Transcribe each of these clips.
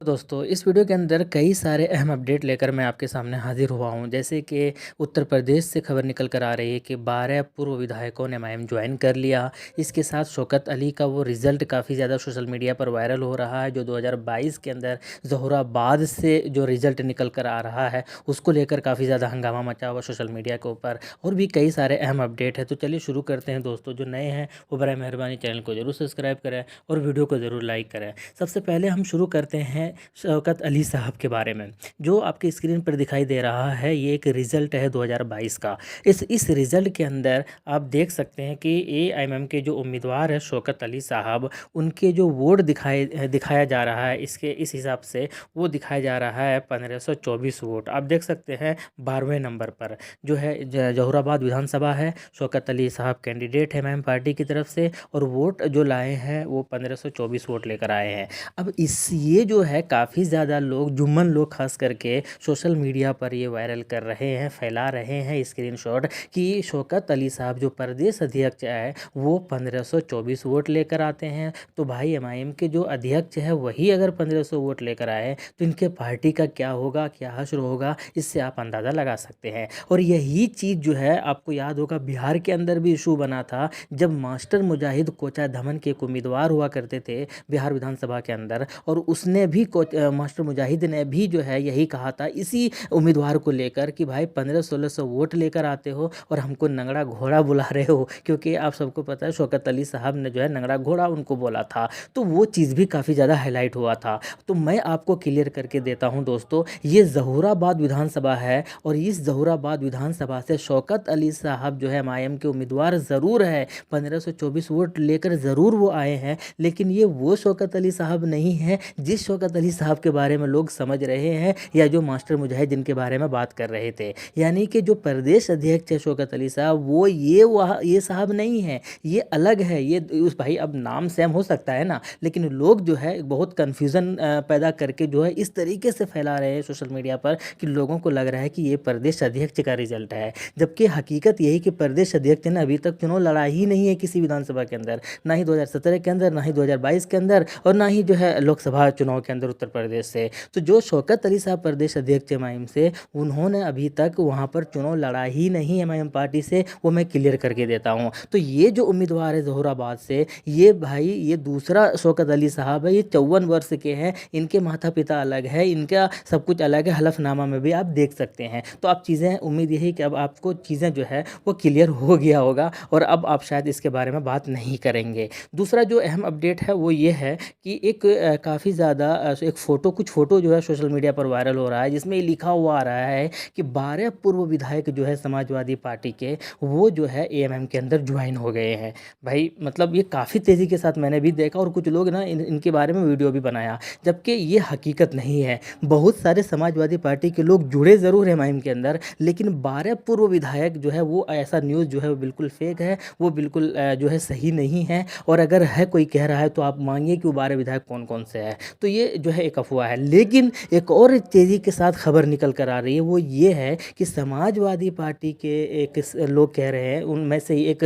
दोस्तों, इस वीडियो के अंदर कई सारे अहम अपडेट लेकर मैं आपके सामने हाजिर हुआ हूं। जैसे कि उत्तर प्रदेश से खबर निकल कर आ रही है कि 12 पूर्व विधायकों ने एमआईएम ज्वाइन कर लिया। इसके साथ शौकत अली का वो रिज़ल्ट काफ़ी ज़्यादा सोशल मीडिया पर वायरल हो रहा है, जो 2022 के अंदर ज़ोहराबाद से जो रिज़ल्ट निकल कर आ रहा है, उसको लेकर काफ़ी ज़्यादा हंगामा मचा हुआ सोशल मीडिया के ऊपर। और भी कई सारे अहम अपडेट है, तो चलिए शुरू करते हैं। दोस्तों, जो नए हैं वो बराए मेहरबानी चैनल को ज़रूर सब्सक्राइब करें और वीडियो को ज़रूर लाइक करें। सबसे पहले हम शुरू करते हैं शौकत अली साहब के बारे में। जो आपकी स्क्रीन पर दिखाई दे रहा है, ये एक रिज़ल्ट है 2022 का। इस रिज़ल्ट के अंदर आप देख सकते हैं कि एआईएमआईएम के जो उम्मीदवार है शौकत अली साहब, उनके जो वोट दिखाया जा रहा है, इस हिसाब से वो दिखाया जा रहा है 1524 वोट। आप देख सकते हैं 12वें नंबर पर जो है जौहराबाद विधानसभा है। शौकत अली साहब कैंडिडेट है एमआईएम पार्टी की तरफ से, और वोट जो लाए हैं वो 1524 वोट लेकर आए हैं। अब ये जो है काफ़ी ज़्यादा लोग, जुम्मन लोग खास करके सोशल मीडिया पर ये वायरल कर रहे हैं, फैला रहे हैं स्क्रीनशॉट कि शौकत अली साहब जो प्रदेश अध्यक्ष है वो 1524 वोट लेकर आते हैं। तो भाई, एमआईएम के जो अध्यक्ष है वही अगर 1500 वोट लेकर आए तो इनके पार्टी का क्या होगा, क्या हश्र होगा, इससे आप अंदाज़ा लगा सकते हैं। और यही चीज़ जो है, आपको याद होगा बिहार के अंदर भी इशू बना था, जब मास्टर मुजाहिद कोचा धमन के एक उम्मीदवार हुआ करते थे बिहार विधानसभा के अंदर, और उसने भी मास्टर मुजाहिद ने भी जो है यही कहा था इसी उम्मीदवार को लेकर कि भाई 1500-1600 वोट लेकर आते हो और हमको नंगड़ा घोड़ा बुला रहे हो, क्योंकि आप सबको पता है शौकत अली साहब ने जो है नंगड़ा घोड़ा उनको बोला था। तो वो चीज़ भी काफ़ी ज़्यादा हाईलाइट हुआ था। तो मैं आपको क्लियर करके देता हूँ दोस्तों, ये ज़हूराबाद विधानसभा है, और इस ज़हूराबाद विधानसभा से शौकत अली साहब जो है एमआईएम के उम्मीदवार ज़रूर है, 1524 वोट लेकर ज़रूर वो आए हैं, लेकिन ये वो शौकत अली साहब नहीं है जिस शौकत अली साहब के बारे में लोग समझ रहे हैं, या जो मास्टर मुजाहिद जिनके बारे में बात कर रहे थे। यानी कि जो प्रदेश अध्यक्ष है शौकत अली साहब, वो ये साहब नहीं है, ये अलग है। ये उस भाई, अब नाम सेम हो सकता है ना, लेकिन लोग जो है बहुत कन्फ्यूज़न पैदा करके जो है इस तरीके से फैला रहे हैं सोशल मीडिया पर कि लोगों को लग रहा है कि ये प्रदेश अध्यक्ष का रिजल्ट है, जबकि हकीकत यही कि प्रदेश अध्यक्ष ने अभी तक चुनाव लड़ा ही नहीं है किसी विधानसभा के अंदर, ना ही 2017 के अंदर, ना ही 2022 के अंदर, और ना ही जो है लोकसभा चुनाव के अंदर उत्तर प्रदेश से। तो जो शौकत अली साहब प्रदेश अध्यक्ष एमआईएम से, उन्होंने अभी तक वहाँ पर चुनाव लड़ा ही नहीं एमआईएम पार्टी से, वो मैं क्लियर करके देता हूँ। तो ये जो उम्मीदवार है ज़ोहराबाद से, ये भाई ये दूसरा शौकत अली साहब है। ये 54 वर्ष के हैं, इनके माता पिता अलग है, इनका सब कुछ अलग है, हलफनामा में भी आप देख सकते हैं। तो अब चीज़ें, उम्मीद यही कि अब आपको चीज़ें जो है वो क्लियर हो गया होगा, और अब आप शायद इसके बारे में बात नहीं करेंगे। दूसरा जो अहम अपडेट है वो ये है कि एक काफ़ी ज़्यादा एक कुछ फ़ोटो जो है सोशल मीडिया पर वायरल हो रहा है, जिसमें लिखा हुआ आ रहा है कि 12 पूर्व विधायक जो है समाजवादी पार्टी के, वो जो है एएमएम के अंदर ज्वाइन हो गए हैं। भाई मतलब ये काफ़ी तेज़ी के साथ मैंने भी देखा, और कुछ लोग ना इनके बारे में वीडियो भी बनाया, जबकि ये हकीकत नहीं है। बहुत सारे समाजवादी पार्टी के लोग जुड़े ज़रूर हैं एमआईएम के अंदर, लेकिन 12 पूर्व विधायक जो है, वो ऐसा न्यूज़ जो है वो बिल्कुल फेक है, वो बिल्कुल जो है सही नहीं है। और अगर है कोई कह रहा है तो आप मांगिए कि वो 12 विधायक कौन कौन से हैं। तो ये जो है एक अफवाह है। लेकिन एक और तेज़ी के साथ खबर निकल कर आ रही है, वो ये है कि समाजवादी पार्टी के एक लोग कह रहे हैं, उनमें से ही एक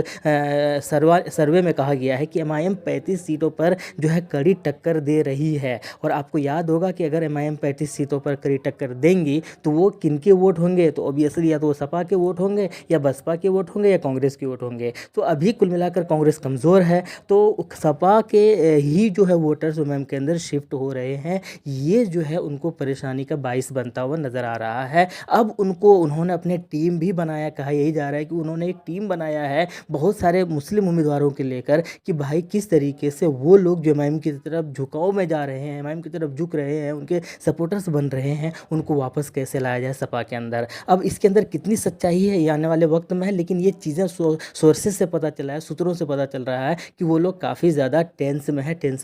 सर्वे में कहा गया है कि एमआईएम 35 सीटों पर जो है कड़ी टक्कर दे रही है। और आपको याद होगा कि अगर एमआईएम 35 सीटों पर कड़ी टक्कर देंगी तो वो किनके वोट होंगे, तो ऑब्वियसली या तो वो सपा के वोट होंगे, या बसपा के वोट होंगे, या कांग्रेस के वोट होंगे। तो अभी कुल मिलाकर कांग्रेस कमज़ोर है, तो सपा के ही जो है वोटर्स एमआईएम के अंदर शिफ्ट हो रहे हैं। ये जो है उनको परेशानी का बाइस बनता हुआ नज़र आ रहा है। अब उन्होंने अपने टीम भी बनाया, कहा यही जा रहा है कि उन्होंने एक टीम बनाया है बहुत सारे मुस्लिम उम्मीदवारों के लेकर, कि भाई किस तरीके से वो लोग जो एमआईएम की तरफ झुकाव में जा रहे हैं, एमआईएम की तरफ झुक रहे हैं, उनके सपोर्टर्स बन रहे हैं, उनको वापस कैसे लाया जाए सपा के अंदर। अब इसके अंदर कितनी सच्चाई है ये आने वाले वक्त में है, लेकिन ये चीज़ें सोर्सेज से पता चला है, सूत्रों से पता चल रहा है कि वो लोग काफ़ी ज़्यादा टेंशन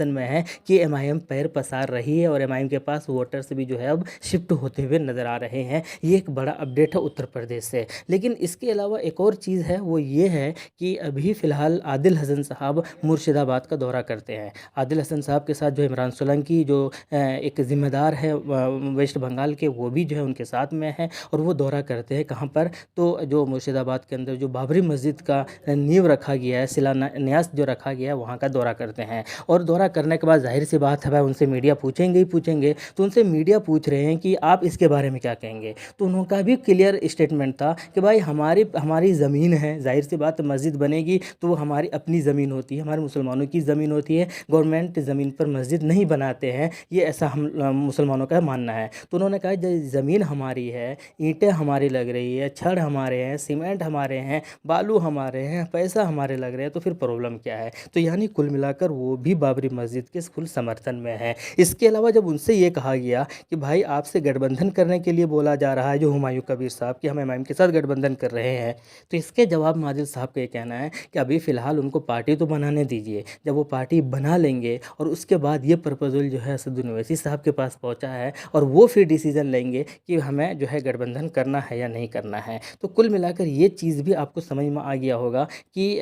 में है कि एमआईएम पैर पसार रही है, और एमआईएम के पास वोटर्स भी जो है अब शिफ्ट होते हुए नज़र आ रहे हैं। ये एक बड़ा अपडेट है उत्तर प्रदेश से। लेकिन इसके अलावा एक और चीज़ है, वो ये है कि अभी फ़िलहाल आदिल हसन साहब मुर्शिदाबाद का दौरा करते हैं। आदिल हसन साहब के साथ जो इमरान सोलंकी जो एक ज़िम्मेदार है वेस्ट बंगाल के, वो भी जो है उनके साथ में है, और वो दौरा करते हैं कहाँ पर, तो जो मुर्शिदाबाद के अंदर जो बाबरी मस्जिद का नींव रखा गया है, शिलान्यास जो रखा गया है, वहाँ का दौरा करते हैं। और दौरा करने के बाद जाहिर सी बात है भाई, उनसे मीडिया पूछेगी पूछेंगे ही पूछेंगे। तो उनसे मीडिया पूछ रहे हैं कि आप इसके बारे में क्या कहेंगे? तो उनका भी क्लियर स्टेटमेंट था कि भाई हमारी हमारी ज़मीन है, ज़ाहिर-सी बात है मस्जिद बनेगी तो वो हमारी अपनी ज़मीन होती है, हमारे मुसलमानों की ज़मीन होती है, गवर्नमेंट ज़मीन पर मस्जिद नहीं बनाते हैं, ये ऐसा हम मुसलमानों का मानना है। तो उन्होंने कहा ज़मीन हमारी है, ईंटें हमारी लग रही है, छड़ हमारे हैं, सीमेंट हमारे हैं, बालू हमारे हैं, पैसा हमारे लग रहे हैं, तो फिर प्रॉब्लम क्या है? तो यानी कुल मिलाकर वो भी बाबरी मस्जिद के फुल समर्थन में हैं। इसके अलावा जब उनसे ये कहा गया कि भाई आपसे गठबंधन करने के लिए बोला जा रहा है जो हुमायूं कबीर साहब कि हम एमआईएम के साथ गठबंधन कर रहे हैं, तो इसके जवाब में आदिल साहब का ये कहना है कि अभी फ़िलहाल उनको पार्टी तो बनाने दीजिए, जब वो पार्टी बना लेंगे और उसके बाद ये प्रपोज़ल जो है असदुद्दीन ओवैसी साहब के पास पहुँचा है और वो फिर डिसीज़न लेंगे कि हमें जो है गठबंधन करना है या नहीं करना है। तो कुल मिलाकर ये चीज़ भी आपको समझ में आ गया होगा कि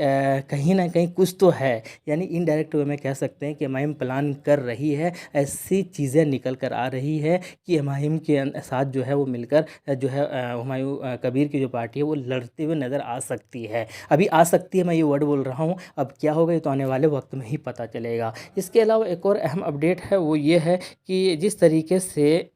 कहीं न कहीं कुछ तो है, यानी इनडायरेक्ट वे में कह सकते हैं कि एमआईएम प्लान कर रही है, ऐसी चीज़ें निकल कर आ रही है कि एमआईएम के साथ जो है वो मिलकर जो है हुमायूं कबीर की जो पार्टी है वो लड़ते हुए नज़र आ सकती है। अभी आ सकती है, मैं ये वर्ड बोल रहा हूँ, अब क्या होगा ये तो आने वाले वक्त में ही पता चलेगा। इसके अलावा एक और अहम अपडेट है वो ये है कि जिस तरीके से